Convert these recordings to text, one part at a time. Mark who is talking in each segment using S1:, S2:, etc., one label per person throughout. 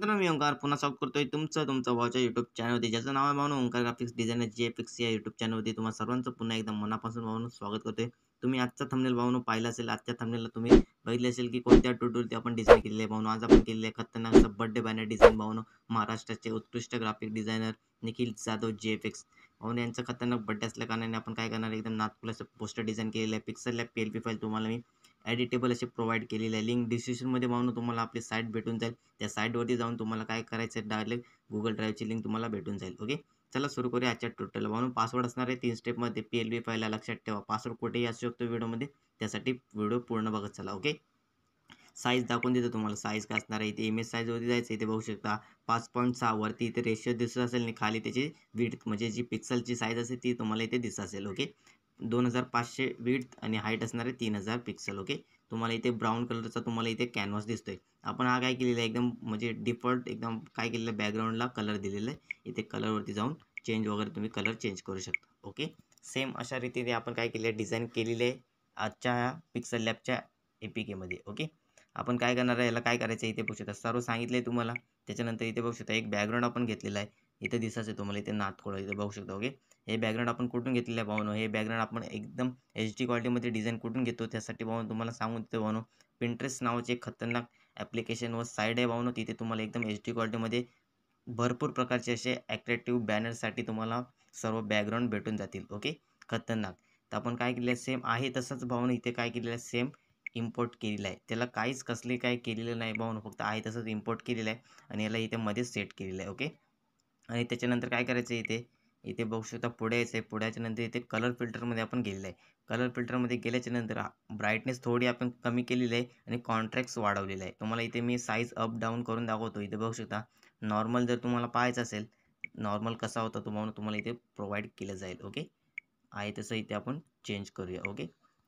S1: मित्रांनो, मी ओंकार पुन्हा स्वागत करतोय तुमचं वाचा यूट्यूब चॅनलवरती, ज्याचं नाव आहे भावनो ओंकार ग्राफिक्स डिझायनर JFX या यूट्यूब चॅनलवरती तुम्हा सर्वांचं पुन्हा एकदा मनापासून भावनो स्वागत करतोय. तुम्ही आजचा थंबनेल भावनो पाहिला असेल. आजच्या थंबनेलला तुम्ही बघितले असेल की कोणत्या ट्यूटोरियलवरती आपण डिझाईन केलेले आहे भावनो. आज आपण केलेले आहे खतरनाक असा बर्थडे बॅनर डिझाईन भावनो. महाराष्ट्राचे उत्कृष्ट graphic designer Nikhil Jadhav JFX भावनो यांचा खतरनाक बर्थडे असल्या कारणाने आपण काय करणार, एकदम नाथफुल असं पोस्टर डिझाईन केलेलं आहे. पिक्सल लॅब PLP फाईल तुम्हाला मी एडिटेबल असे प्रोव्हाइड केलेले आहे. लिंक डिस्क्रिप्शनमध्ये भावनो तुम्हाला आपली साईट भेटून जाईल. त्या साईटवरती जाऊन तुम्हाला काय करायचं आहे, डायरेक्ट गुगल ड्राईव्हची लिंक तुम्हाला भेटून जाईल. ओके, चला सुरू करूया आजच्या ट्युटोरियल. म्हणून पासवर्ड असणार आहे 3 स्टेपमध्ये. PLP फाईलला लक्षात ठेवा, पासवर्ड कुठेही असू शकतो व्हिडिओमध्ये, त्यासाठी व्हिडिओ पूर्ण बघत चला. ओके, साईज दाखवून देतो तुम्हाला. साईज काय असणार आहे, इथे इमेज साईजवरती जायचं, इथे बघू शकता 5.6 वरती इथे रेशिओ दिसत असेल आणि खाली त्याची विड्थ म्हणजे जी पिक्सलची साईज असेल ती तुम्हाला इथे दिसत असेल. ओके, 2500 विड्थ आणि हाईट असणार आहे 3000 पिक्सल. ओके, तुम्हाला इथे ब्राऊन कलरचा तुम्हाला इथे कॅनव्हास दिसतोय. आपण हा काय केलेला आहे, एकदम म्हणजे डिफॉल्ट एकदम काय केलेलं आहे, बॅकग्राऊंडला कलर दिलेला आहे. इथे कलरवरती जाऊन चेंज वगैरे तुम्ही कलर चेंज करू शकता. ओके, सेम अशा रीतीने आपण काय केलं आहे, डिझाईन केलेली आहे आजच्या ह्या पिक्सल लॅबच्या APK मध्ये. ओके, आपण काय करणार आहे, याला काय करायचं आहे, इथे बघू शकता सर्व सांगितलं आहे तुम्हाला. त्याच्यानंतर इथे बघू शकता एक बॅकग्राऊंड आपण घेतलेला आहे. इथे दिसायचं तुम्हाला, इथे नाथखोळा इथे बघू शकता. ओके, हे बॅकग्राऊंड आपण कुठून घेतलेलं आहे भावनो, हे बॅकग्राऊंड आपण एकदम HD क्वालिटीमध्ये डिझाईन कुठून घेतो, त्यासाठी भावनो तुम्हाला सांगून देतो भावनो. Pinterest नावाचे एक खतरनाक ॲप्लिकेशन व साईट आहे भावनो. तिथे तुम्हाला एकदम HD क्वालिटीमध्ये भरपूर प्रकारचे असे ॲट्रॅक्टिव्ह बॅनरसाठी तुम्हाला सर्व बॅकग्राऊंड भेटून जातील. ओके, खतरनाक. तर आपण काय केलेलं आहे, सेम आहे तसंच भावनो इथे काय केलेलं आहे, सेम इम्पोर्ट केलेलं आहे. त्याला काहीच कसले काय केलेलं नाही भावनो, फक्त आहे तसंच इम्पोर्ट केलेलं आहे आणि याला इथे मध्ये सेट केलेलं आहे. ओके, आणि त्याच्यानंतर काय करायचं आहे, इथे बघू शकता पुढे यायचं आहे. पुढे याच्यानंतर इथे कलर फिल्टरमध्ये आपण गेलेलं आहे. कलर फिल्टरमध्ये गेल्याच्यानंतर ब्राईटनेस थोडी आपण कमी केलेली आहे आणि कॉन्ट्रॅक्ट्स वाढवलेला आहे. तुम्हाला इथे मी साईज अप डाऊन करून दाखवतो. इथे बघू शकता नॉर्मल जर तुम्हाला पाहायचं असेल, नॉर्मल कसा होता तुम्हाला इथे प्रोव्हाइड केलं जाईल. ओके, आहे तसं इथे आपण चेंज करूया. ओके,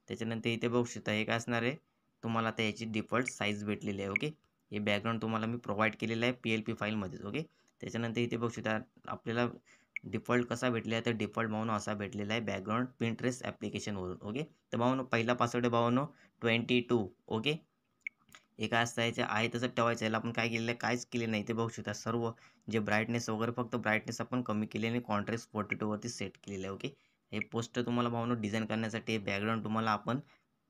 S1: त्याच्यानंतर इथे बघू शकता हे काय असणार आहे, तुम्हाला आता याची डिफॉल्ट साईज भेटलेली आहे. ओके, हे बॅकग्राऊंड तुम्हाला मी प्रोव्हाइड केलेलं आहे PLP फाईलमध्येच. ओके, त्याच्यानंतर इथे बघू शकता आपल्याला डिफॉल्ट कसा भेटलेला आहे, तर डिफॉल्ट भावनो असा भेटलेला आहे बॅकग्राऊंड Pinterest ॲप्लिकेशनवरून. ओके, तर भावनो पहिला पासवर्ड आहे भावनो 22. ओके, हे काय असतं, याचं आहे तसं ठेवायचं. याला आपण काय केलेलं आहे, काहीच केले नाही. ते बघू शकता सर्व जे ब्राईटनेस वगैरे, फक्त ब्राईटनेस आपण कमी केली आणि कॉन्ट्रास्ट 42 वरती सेट केलेलं आहे. ओके, हे पोस्टर तुम्हाला भावनो डिझाईन करण्यासाठी बॅकग्राऊंड तुम्हाला आपण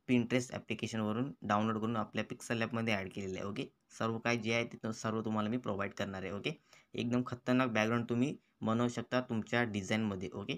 S1: Pinterest ॲप्लिकेशनवरून डाउनलोड करून आपल्या पिक्सल लॅबमध्ये ॲड केलेलं आहे. ओके, सर्व काय जे आहे ते सर्व तुम्हाला मी प्रोव्हाइड करणार आहे. ओके, एकदम खतरनाक बॅकग्राऊंड तुम्ही बनवू शकता तुमच्या डिझाईनमध्ये. ओके,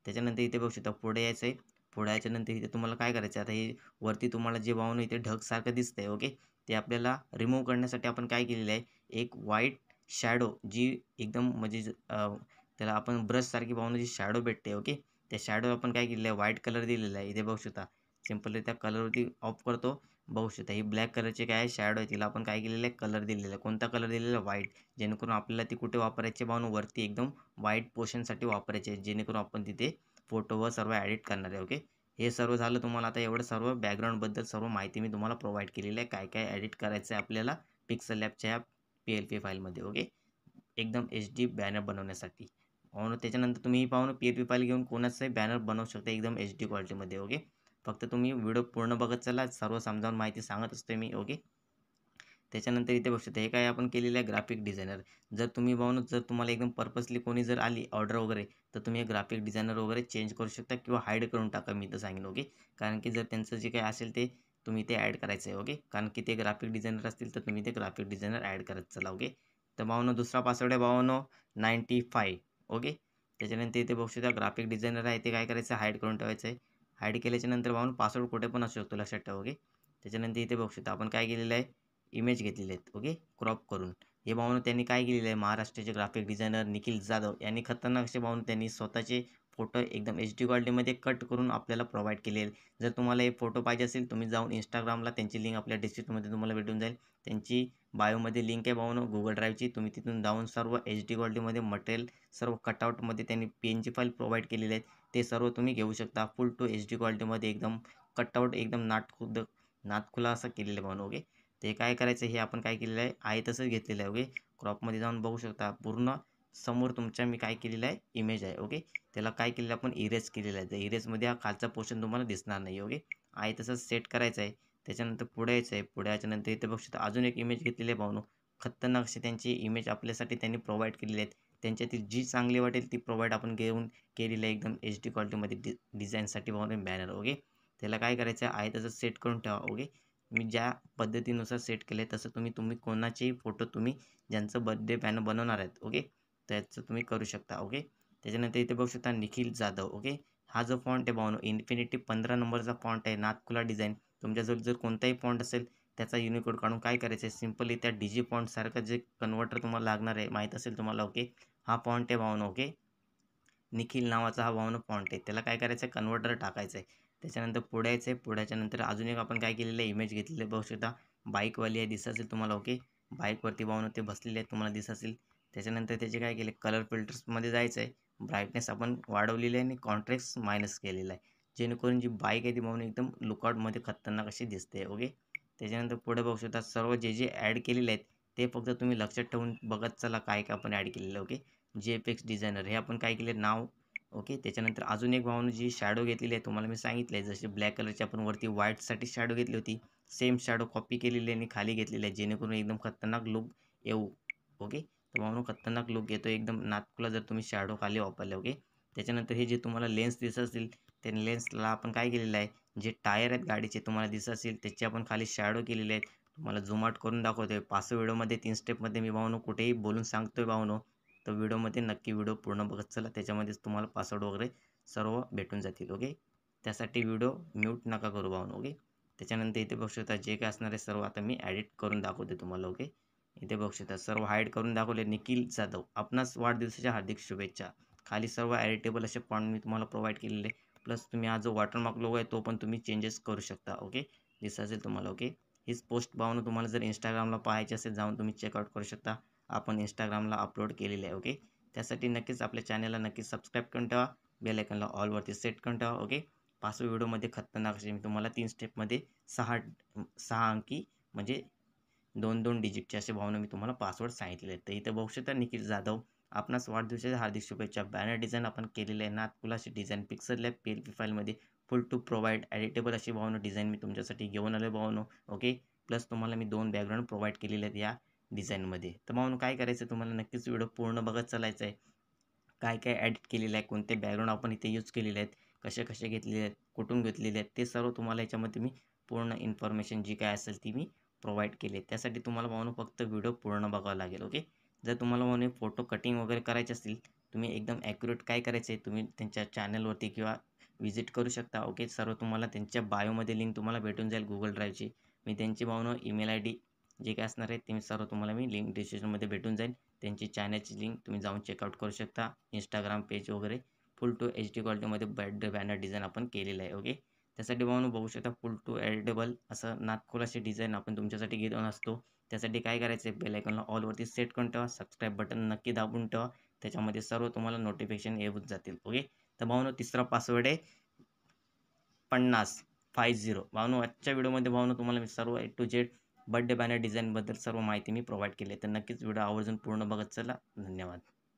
S1: त्याच्यानंतर इथे बघू शकता पुढे यायचं आहे. पुढे याच्यानंतर इथे तुम्हाला काय करायचं आहे, आता हे वरती तुम्हाला जे भावनो इथे ढगसारखं दिसतंय. ओके, ते आपल्याला रिमूव्ह करण्यासाठी आपण काय केलेलं आहे, एक व्हाईट शॅडो जी एकदम म्हणजे त्याला आपण ब्रशसारखी भावनो जी शॅडो भेटते. ओके, त्या शॅडो आपण काय केलेलं आहे, व्हाईट कलर दिलेला आहे. इथे बघू शकता सिम्पली त्या कलरवरती ऑफ करतो. बघू शकता ही ब्लॅक कलरची काय शॅडो आहे, तिला आपण काय केलेलं आहे, कलर दिलेला आहे. कोणता कलर दिलेला आहे, व्हाईट. जेणेकरून आपल्याला ती कुठे वापरायची भावनो, वरती एकदम व्हाईट पोर्शनसाठी वापरायचे आहे, जेणेकरून आपण तिथे फोटो व सर्व एडिट करणार आहे. ओके, हे सर्व झालं. तुम्हाला आता एवढं सर्व बॅकग्राऊंडबद्दल सर्व माहिती मी तुम्हाला प्रोव्हाइड केलेली आहे, काय काय एडिट करायचं आहे आपल्याला पिक्सल लॅबच्या ह्या PLP फाईलमध्ये. ओके, एकदम HD बॅनर बनवण्यासाठी. म्हणून त्याच्यानंतर तुम्ही पाहून PLP फाईल घेऊन कोणाचाही बॅनर बनवू शकता एकदम HD क्वालिटीमध्ये. ओके, फक्त तुम्ही व्हिडिओ पूर्ण बघत चला, सर्व समजावून माहिती सांगत असते मी. ओके, त्याच्यानंतर इथे बघू शकता हे काय आपण केलेलं आहे, ग्राफिक डिझायनर. जर तुम्ही भावनो जर तुम्हाला एकदम पर्पजली कोणी जर आली ऑर्डर वगैरे, तर तुम्ही हे ग्राफिक डिझायनर वगैरे चेंज करू शकता किंवा हाईड करून टाका, मी तर सांगेन. ओके, कारण की जर त्यांचं जे काही असेल ते तुम्ही ते ॲड करायचं आहे. ओके, कारण की ते ग्राफिक डिझायनर असतील तर तुम्ही ते ग्राफिक डिझायनर ॲड करत चला. ओके, तर भावनो दुसरा पासवर्ड आहे भावनो 95. ओके, त्याच्यानंतर इथे बघू शकता ग्राफिक डिझायनर आहे, ते काय करायचं, हाईड करून ठेवायचं आहे. हाईड केल्याच्या नंतर भावनो पासवर्ड कुठे पण असू शकतो, लक्षात ठेवा. ओके, त्याच्यानंतर इथे बघू शकता आपण काय केलेलं आहे, इमेज घेतलेले आहेत. ओके, क्रॉप करून. हे भावनो त्यांनी काय केलेलं आहे, महाराष्ट्राचे ग्राफिक डिझायनर निखिल जाधव यांनी खतरनाक असे भावनो त्यांनी स्वतःचे फोटो एकदम HD क्वालिटीमध्ये कट करून आपल्याला प्रोव्हाइड केले आहेत. जर तुम्हाला हे फोटो पाहिजे असेल, तुम्ही जाऊन Instagramला त्यांची लिंक आपल्या डिस्क्रिप्शनमध्ये तुम्हाला भेटून जाईल. त्यांची बायोमध्ये लिंक आहे भावनो गुगल ड्राईव्हची. तुम्ही तिथून जाऊन सर्व HD क्वालिटीमध्ये मटेरियल सर्व कटआउटमध्ये त्यांनी PNG फाईल प्रोव्हाइड केलेले आहेत. ते सर्व तुम्ही घेऊ शकता. फुल टू HD क्वालिटीमध्ये एकदम कटआउट एकदम नादखुला असं केलेलं आहे भावनो. ओके, ते काय करायचं, हे आपण काय केलेलं आहे तसंच घेतलेलं आहे. ओके, क्रॉपमध्ये जाऊन बघू शकता पूर्ण समोर तुमच्या मी काय केलेलं आहे, इमेज आहे. ओके, त्याला काय केलेलं आपण इरेज केलेलं आहे. तर इरेजमध्ये हा खालचा पोर्शन तुम्हाला दिसणार नाही. ओके, आहे तसंच सेट करायचं आहे. त्याच्यानंतर पुढे यायचं आहे. पुढे याच्यानंतर इथे बघू शकता अजून एक इमेज घेतलेली आहे भावनो. खतरनाक अशी त्यांची इमेज आपल्यासाठी त्यांनी प्रोव्हाइड केलेली आहेत. त्यांच्यातील जी चांगली वाटेल ती प्रोव्हाइड आपण घेऊन केलेली आहे एकदम HD क्वालिटीमध्ये डिझाईनसाठी भावनो बॅनर. ओके. त्याला काय करायचं आहे तसं सेट करून ठेवा. ओके. मी ज्या पद्धतीनुसार सेट केलं आहे तसं तुम्ही कोणाचेही फोटो ज्यांचं बर्थडे बॅनर बनवणार आहेत. ओके. त्याचं तुम्ही करू शकता. ओके. त्याच्यानंतर इथे बघू शकता निखिल जाधव. ओके. हा जो फॉन्ट आहे भावनो इन्फिनिटी 15 नंबरचा फॉन्ट आहे. नाथकुला डिझाइन. तुमच्याजवळ जर कोणताही फॉन्ट असेल त्याचा युनिकोड काढून काय करायचं आहे सिंपली त्या डिजी फॉन्टसारखं जे कन्व्हर्टर तुम्हाला लागणार आहे माहीत असेल तुम्हाला. ओके. हा फॉन्ट आहे भावनो. ओके. निखिल नावाचा हा भावनो फॉन्ट आहे. त्याला काय करायचं आहे कन्व्हर्टर टाकायचं आहे. त्याच्यानंतर पुढे यायचं आहे. पुढ्याच्यानंतर अजून एक आपण काय केलेलं आहे इमेज घेतलेली आहे. बघू शकता बाईकवाली आहे दिसत असेल तुम्हाला. ओके. बाईकवरती भावनो ते बसलेले आहेत तुम्हाला दिसत असेल. त्याच्यानंतर त्याचे काय केले कलर फिल्टर्समध्ये जायचं आहे. ब्राईटनेस आपण वाढवलेली आहे आणि कॉन्ट्रास्ट मायनस केलेला आहे. जेणेकरून जी बाईक आहे ती भावनो एकदम लुकआउटमध्ये खतरनाक अशी दिसते. ओके. त्याच्यानंतर पुढे बघू शकता सर्व जे ॲड केलेले आहेत ते फक्त तुम्ही लक्षात ठेवून बघत चला काय काय आपण ॲड केलेलं आहे. ओके. JPEG डिझायनर हे आपण काय केले नाव. ओके. त्याच्यानंतर अजून एक भावनो जी शॅडो घेतलेली आहे तुम्हाला मी सांगितलं आहे जशी ब्लॅक कलरची आपण वरती व्हाईटसाठी शॅडो घेतली होती सेम शॅडो कॉपी केलेली आहे आणि खाली घेतलेली आहे जेणेकरून एकदम खतरनाक लुक येऊ. ओके. तर भावनो खतरनाक लुक येतो एकदम नाथकुला जर तुम्ही शॅडो खाली वापरले. ओके. त्याच्यानंतर हे जे तुम्हाला लेन्स दिसत असतील त्या लेन्सला आपण काय केलेलं आहे जे टायर आहेत गाडीचे तुम्हाला दिसत असेल त्याची आपण खाली शॅडो केलेले आहेत. तुम्हाला झूम आउट करून दाखवतोय 5 व्हिडिओमध्ये 3 स्टेपमध्ये मी भावनो कुठेही बोलून सांगतोय भावनो. तर व्हिडिओमध्ये नक्की व्हिडिओ पूर्ण बघत चला त्याच्यामध्येच तुम्हाला पासवर्ड वगैरे सर्व भेटून जातील. ओके. त्यासाठी व्हिडिओ म्यूट नका करू भावनो. ओके. त्याच्यानंतर इथे बघू शकता जे काय असणार आहे सर्व आता मी एडिट करून दाखवते तुम्हाला. ओके. इथे बघू शकता सर्व हाईड करून दाखवले. निखिल जाधव आपणास वाढदिवसाच्या हार्दिक शुभेच्छा. खाली सर्व एडिटेबल असे फॉन्ट मी तुम्हाला प्रोव्हाइड केलेले. प्लस तुम्ही हा जो वॉटरमार्क लोगो आहे तो पण तुम्ही चेंजेस करू शकता. ओके. दिसत असेल तुम्हाला. ओके. हीच पोस्ट भावनो तुम्हाला जर इंस्टाग्रामला पाहायची असेल जाऊन तुम्ही चेकआउट करू शकता. आपण इंस्टाग्रामला अपलोड केलेले आहे. ओके. त्यासाठी नक्कीच आपल्या चॅनलला नक्कीच सबस्क्राईब करून ठेवा. बेल आयकॉनला ऑलवरती सेट करून ठेवा. ओके. 5व्या व्हिडिओमध्ये खतरनाक असे मी तुम्हाला 3 स्टेपमध्ये 6 अंकी म्हणजे 2-2 डिजिटचे असे भावना मी तुम्हाला पासवर्ड सांगितलेले आहेत. तर इथे बघू शकता निखिल जाधव आपणास वाढदिवसाच्या हार्दिक शुभेच्छा. बॅनर डिझाईन आपण केलेले आहे नाथकुला अशी डिझाईन पिक्सल लॅब PLP फाईलमध्ये फुल टू प्रोव्हाइड एडिटेबल अशी भावनो डिझाईन मी तुमच्यासाठी घेऊन आलो भावनो. ओके. प्लस तुम्हाला मी 2 बॅकग्राऊंड प्रोव्हाइड केलेले आहेत या डिझाईनमध्ये. तर भावनो काय करायचं तुम्हाला नक्कीच व्हिडिओ पूर्ण बघत चालायचं आहे. काय काय एडिट केलेलं आहे कोणते बॅकग्राऊंड आपण इथे यूज केलेले आहेत कसे घेतलेले आहेत कुठून घेतलेले आहेत ते सर्व तुम्हाला याच्यामध्ये मी पूर्ण इन्फॉर्मेशन जी काय असेल ती मी प्रोव्हाइड केली आहे. त्यासाठी तुम्हाला भावनो फक्त व्हिडिओ पूर्ण बघावा लागेल. ओके. जर तुम्हाला भावनो फोटो कटिंग वगैरे करायचे असतील तुम्ही एकदम ॲक्युरेट काय करायचं आहे तुम्ही त्यांच्या चॅनलवरती किंवा व्हिजिट करू शकता. ओके. सर्व तुम्हाला त्यांच्या बायोमध्ये लिंक तुम्हाला भेटून जाईल Google ड्राईव्हची. मी त्यांची भावनो ईमेल ID जे काय असणार आहे ते सर्व तुम्हाला मी लिंक डिस्क्रिप्शनमध्ये भेटून जाईल. त्यांची चॅनलची लिंक तुम्ही जाऊन चेकआउट करू शकता. इंस्टाग्राम पेज वगैरे फुल टू HD क्वालिटीमध्ये बर्थडे बॅनर डिझाईन आपण केलेलं आहे. ओके. त्यासाठी भावनो बघू शकता फुल टू एडिटेबल असं नाथकुला अशी डिझाईन आपण तुमच्यासाठी घेऊन असतो. त्यासाठी काय करायचं आहे बेल आयकॉनला ऑलवरती सेट करून ठेवा. सबस्क्राईब बटन नक्की दाबून ठेवा. त्याच्यामध्ये सर्व तुम्हाला नोटिफिकेशन येऊन जातील. ओके. तर भावनो तिसरा पासवर्ड आहे 50 भावनो आजच्या व्हिडिओमध्ये भावनो तुम्हाला मी सर्व A to Z birthday banner डिझाईनबद्दल सर्व माहिती मी प्रोव्हाइड केली आहे. तर नक्कीच व्हिडिओ आवर्जून पूर्ण बघत चला. धन्यवाद.